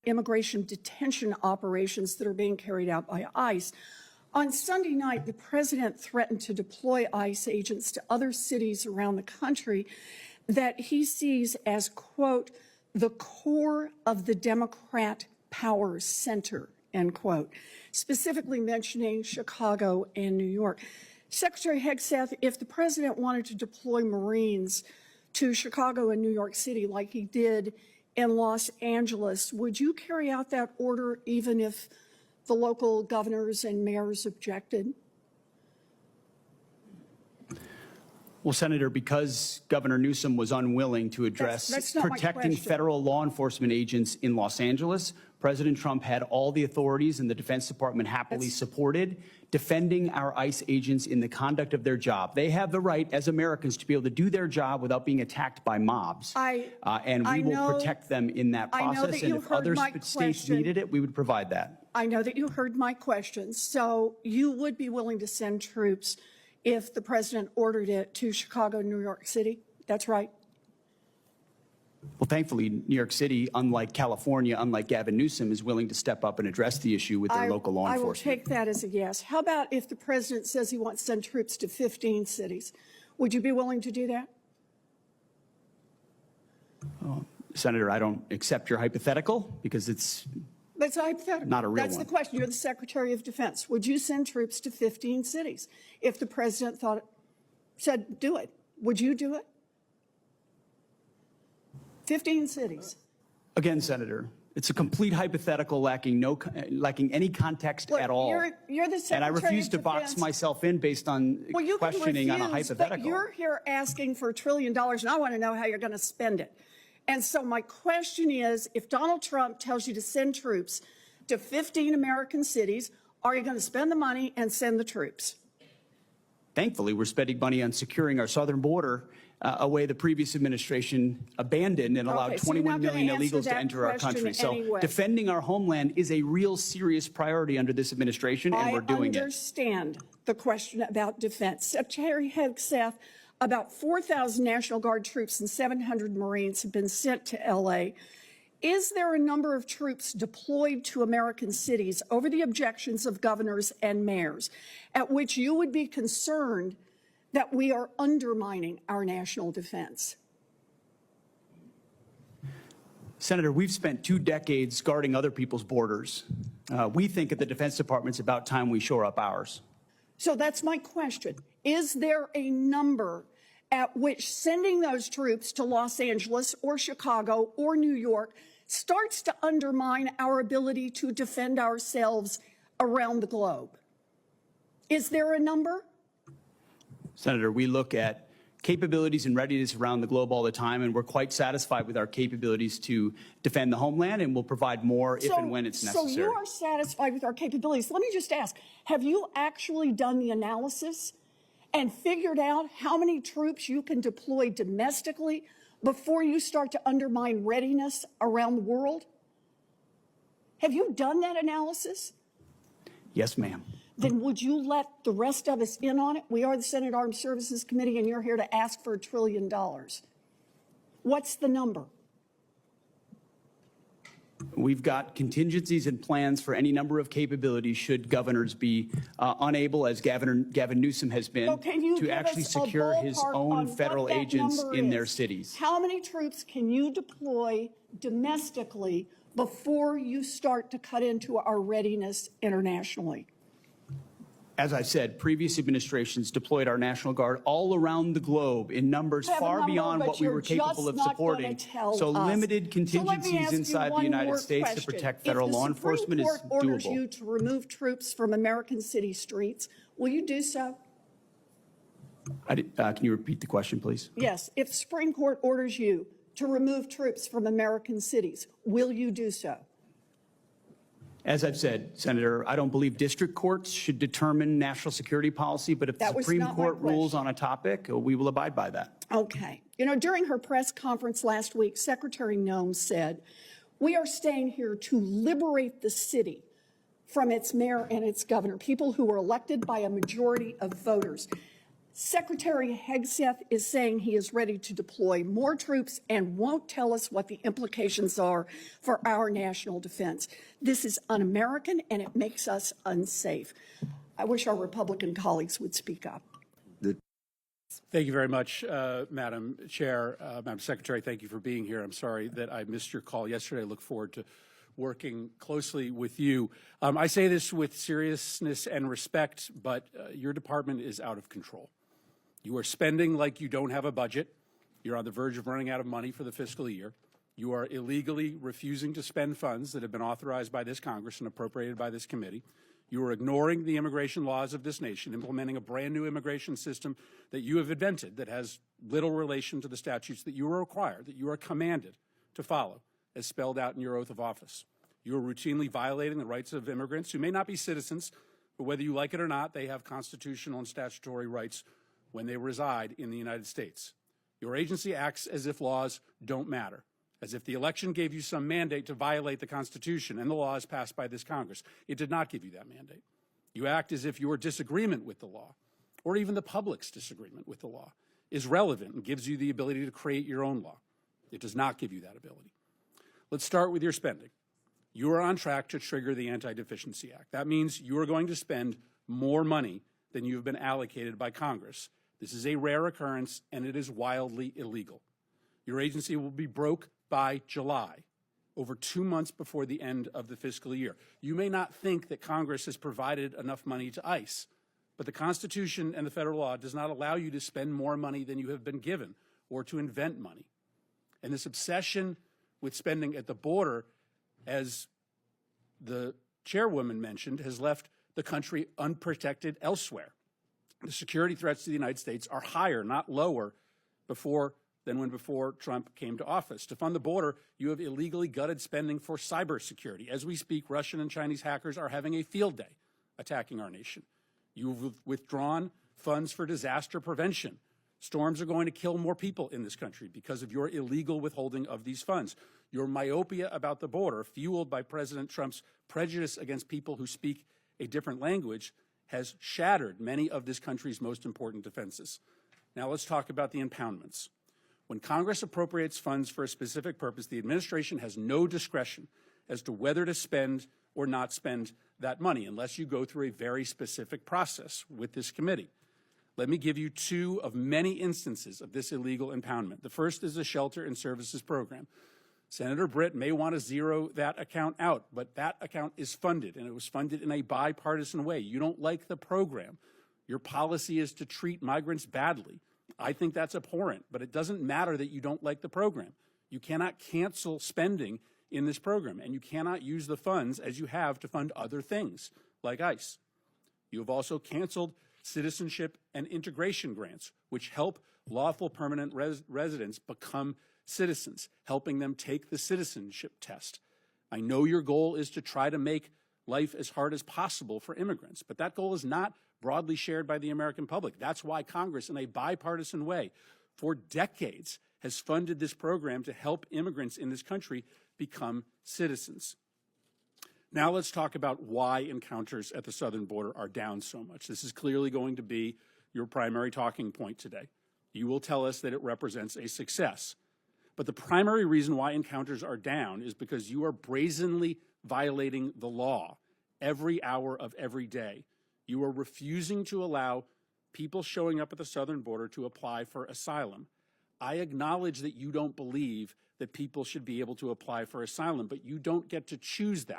immigration detention operations that are being carried out by ICE. On Sunday night, the president threatened to deploy ICE agents to other cities around the country that he sees as, quote, the core of the Democrat power center, end quote, specifically mentioning Chicago and New York. Secretary Hegseth, if the president wanted to deploy Marines to Chicago and New York City like he did in Los Angeles, would you carry out that order even if the local governors and mayors objected? Well, Senator, because Governor Newsom was unwilling to address that's not protecting federal law enforcement agents in Los Angeles, President Trump had all the authorities, and the Defense Department happily supported defending our ICE agents in the conduct of their job. They have the right, as Americans, to be able to do their job without being attacked by mobs. And we will protect them in that process. And if other states needed it, we would provide that. I know that you heard my question. So you would be willing to send troops if the president ordered it to Chicago, New York City? That's right. Well, thankfully, New York City, unlike California, unlike Gavin Newsom, is willing to step up and address the issue with their local law enforcement. I will take that as a yes. How about if the president says he wants to send troops to 15 cities? Would you be willing to do that? Senator, I don't accept your hypothetical because it's That's a hypothetical. Not a real That's one. the question. You're the Secretary of Defense. Would you send troops to 15 cities if the president said do it? Would you do it? 15 cities. Again, Senator, it's a complete hypothetical lacking any context Look, at all. You're the Secretary and I refuse of to Defense. box myself in based on questioning on a hypothetical. But you're here asking for $1 trillion, and I want to know how you're going to spend it. And so my question is, if Donald Trump tells you to send troops to 15 American cities, are you going to spend the money and send the troops? Thankfully, we're spending money on securing our southern border, a way the previous administration abandoned and allowed 21 million illegals to enter our country. So defending our homeland is a real serious priority under this administration, and we're doing it. I understand the question about defense. Secretary Hegseth, about 4,000 National Guard troops and 700 Marines have been sent to L.A. Is there a number of troops deployed to American cities over the objections of governors and mayors at which you would be concerned that we are undermining our national defense? Senator, we've spent 2 decades guarding other people's borders. We think at the Defense Department it's about time we shore up ours. So that's my question. Is there a number at which sending those troops to Los Angeles or Chicago or New York starts to undermine our ability to defend ourselves around the globe? Is there a number? Senator, we look at capabilities and readiness around the globe all the time, and we're quite satisfied with our capabilities to defend the homeland, and we'll provide more if and when it's necessary. So you are satisfied with our capabilities. Let me just ask, have you actually done the analysis and figured out how many troops you can deploy domestically before you start to undermine readiness around the world? Have you done that analysis? Yes, ma'am. Then would you let the rest of us in on it? We are the Senate Armed Services Committee, and you're here to ask for $1 trillion. What's the number? We've got contingencies and plans for any number of capabilities should governors be unable, as Gavin Newsom has been, to actually secure his own federal agents in their cities. How many troops can you deploy domestically before you start to cut into our readiness internationally? As I said, previous administrations deployed our National Guard all around the globe in numbers far beyond what we were capable of supporting. So limited contingencies inside the United States to protect federal law enforcement is doable. If the Supreme Court orders you to remove troops from American city streets, will you do so? Can you repeat the question, please? Yes. If the Supreme Court orders you to remove troops from American cities, will you do so? As I've said, Senator, I don't believe district courts should determine national security policy, but if the Supreme Court rules on a topic, we will abide by that. Okay. You know, during her press conference last week, Secretary Noem said, we are staying here to liberate the city from its mayor and its governor, people who were elected by a majority of voters. Secretary Hegseth is saying he is ready to deploy more troops and won't tell us what the implications are for our national defense. This is un-American and it makes us unsafe. I wish our Republican colleagues would speak up. Thank you very much, Madam Chair. Madam Secretary, thank you for being here. I'm sorry that I missed your call yesterday. I look forward to working closely with you. I say this with seriousness and respect, but your department is out of control. You are spending like you don't have a budget. You're on the verge of running out of money for the fiscal year. You are illegally refusing to spend funds that have been authorized by this Congress and appropriated by this committee. You are ignoring the immigration laws of this nation, implementing a brand new immigration system that you have invented that has little relation to the statutes that you are required, that you are commanded to follow, as spelled out in your oath of office. You are routinely violating the rights of immigrants who may not be citizens, but whether you like it or not, they have constitutional and statutory rights when they reside in the United States. Your agency acts as if laws don't matter, as if the election gave you some mandate to violate the Constitution and the laws passed by this Congress. It did not give you that mandate. You act as if your disagreement with the law, or even the public's disagreement with the law, is relevant and gives you the ability to create your own law. It does not give you that ability. Let's start with your spending. You are on track to trigger the Anti-Deficiency Act. That means you are going to spend more money than you have been allocated by Congress. This is a rare occurrence, and it is wildly illegal. Your agency will be broke by July, over 2 months before the end of the fiscal year. You may not think that Congress has provided enough money to ICE, but the Constitution and the federal law does not allow you to spend more money than you have been given or to invent money. And this obsession with spending at the border, as the chairwoman mentioned, has left the country unprotected elsewhere. The security threats to the United States are higher, not lower, than before Trump came to office. To fund the border, you have illegally gutted spending for cybersecurity. As we speak, Russian and Chinese hackers are having a field day attacking our nation. You've withdrawn funds for disaster prevention. Storms are going to kill more people in this country because of your illegal withholding of these funds. Your myopia about the border, fueled by President Trump's prejudice against people who speak a different language, has shattered many of this country's most important defenses. Now let's talk about the impoundments. When Congress appropriates funds for a specific purpose, the administration has no discretion as to whether to spend or not spend that money unless you go through a very specific process with this committee. Let me give you two of many instances of this illegal impoundment. The first is the Shelter and Services Program. Senator Britt may want to zero that account out, but that account is funded, and it was funded in a bipartisan way. You don't like the program. Your policy is to treat migrants badly. I think that's abhorrent, but it doesn't matter that you don't like the program. You cannot cancel spending in this program, and you cannot use the funds as you have to fund other things, like ICE. You have also canceled citizenship and integration grants, which help lawful permanent residents become citizens, helping them take the citizenship test. I know your goal is to try to make life as hard as possible for immigrants, but that goal is not broadly shared by the American public. That's why Congress, in a bipartisan way, for decades, has funded this program to help immigrants in this country become citizens. Now let's talk about why encounters at the southern border are down so much. This is clearly going to be your primary talking point today. You will tell us that it represents a success. But the primary reason why encounters are down is because you are brazenly violating the law every hour of every day. You are refusing to allow people showing up at the southern border to apply for asylum. I acknowledge that you don't believe that people should be able to apply for asylum, but you don't get to choose that.